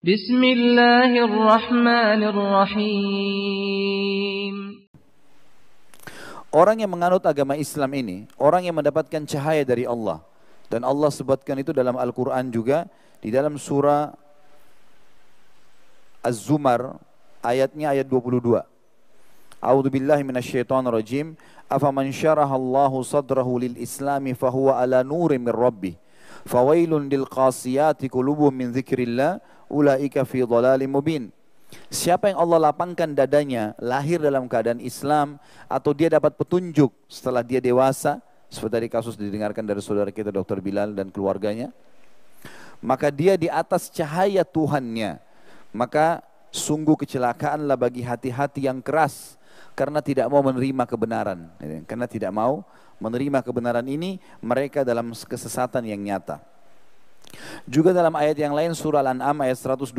Bismillahirrahmanirrahim. Orang yang menganut agama Islam ini, orang yang mendapatkan cahaya dari Allah. Dan Allah sebutkan itu dalam Al-Quran juga, di dalam surah Az-Zumar, ayatnya ayat 22. A'udzu billahi minasyaitonir rajim. Afaman syarahallahu sadrahu lil islami fahuwa ala nurin min rabbih. Fawailun lil qasiyati qulubuhum min dzikrillah ulaika fi dhalalim mubin. Siapa yang Allah lapangkan dadanya, lahir dalam keadaan Islam, atau dia dapat petunjuk setelah dia dewasa, seperti tadi kasus didengarkan dari saudara kita Dr. Bilal dan keluarganya, maka dia di atas cahaya Tuhannya. Maka sungguh kecelakaanlah bagi hati-hati yang keras, karena tidak mau menerima kebenaran. Karena tidak mau menerima kebenaran ini, mereka dalam kesesatan yang nyata. Juga dalam ayat yang lain surah Al-An'am ayat 125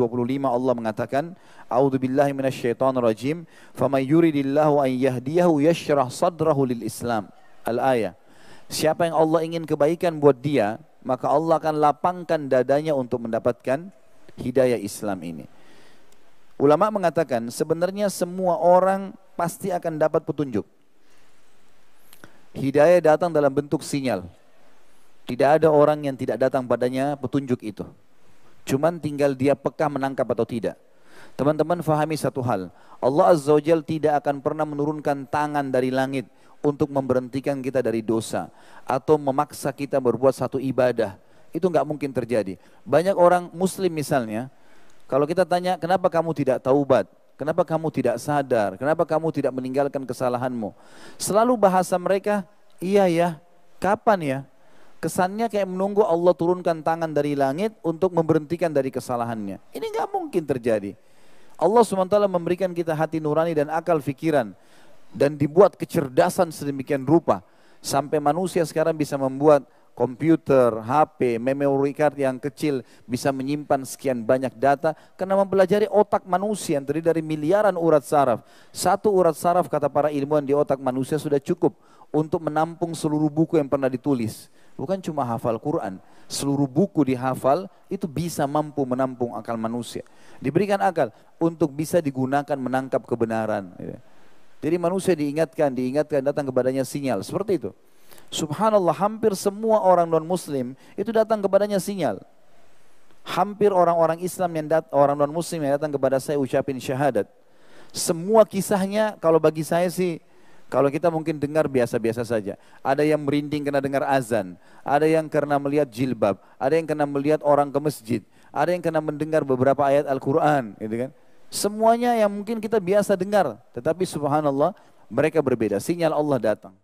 Allah mengatakan, A'udzu billahi minasyaitonir rajim, "Faman yuridillahu an yahdiyahu yashrah sadrahu lil Islam." Al-ayah. Siapa yang Allah ingin kebaikan buat dia, maka Allah akan lapangkan dadanya untuk mendapatkan hidayah Islam ini. Ulama mengatakan sebenarnya semua orang pasti akan dapat petunjuk. Hidayah datang dalam bentuk sinyal. Tidak ada orang yang tidak datang padanya petunjuk itu. Cuman tinggal dia peka menangkap atau tidak. Teman-teman fahami satu hal. Allah Azza wa Jalla tidak akan pernah menurunkan tangan dari langit untuk memberhentikan kita dari dosa. Atau memaksa kita berbuat satu ibadah. Itu nggak mungkin terjadi. Banyak orang muslim misalnya, kalau kita tanya kenapa kamu tidak taubat? Kenapa kamu tidak sadar? Kenapa kamu tidak meninggalkan kesalahanmu? Selalu bahasa mereka, iya ya, kapan ya? Kesannya kayak menunggu Allah turunkan tangan dari langit untuk memberhentikan dari kesalahannya. Ini nggak mungkin terjadi. Allah SWT memberikan kita hati nurani dan akal fikiran. Dan dibuat kecerdasan sedemikian rupa. Sampai manusia sekarang bisa membuat komputer, HP, memory card yang kecil bisa menyimpan sekian banyak data. Karena mempelajari otak manusia yang terdiri dari miliaran urat saraf. Satu urat saraf kata para ilmuwan di otak manusia sudah cukup untuk menampung seluruh buku yang pernah ditulis. Bukan cuma hafal Quran, seluruh buku dihafal itu bisa mampu menampung akal manusia. Diberikan akal untuk bisa digunakan menangkap kebenaran. Jadi manusia diingatkan datang kepadanya sinyal seperti itu. Subhanallah, hampir semua orang non-muslim itu datang kepadanya sinyal. Hampir orang-orang Islam orang non-muslim yang datang kepada saya ucapin syahadat. Semua kisahnya kalau bagi saya sih, kalau kita mungkin dengar biasa-biasa saja. Ada yang merinding karena dengar azan. Ada yang karena melihat jilbab. Ada yang karena melihat orang ke masjid. Ada yang karena mendengar beberapa ayat Al-Quran. Gitu kan. Semuanya yang mungkin kita biasa dengar. Tetapi subhanallah mereka berbeda. Sinyal Allah datang.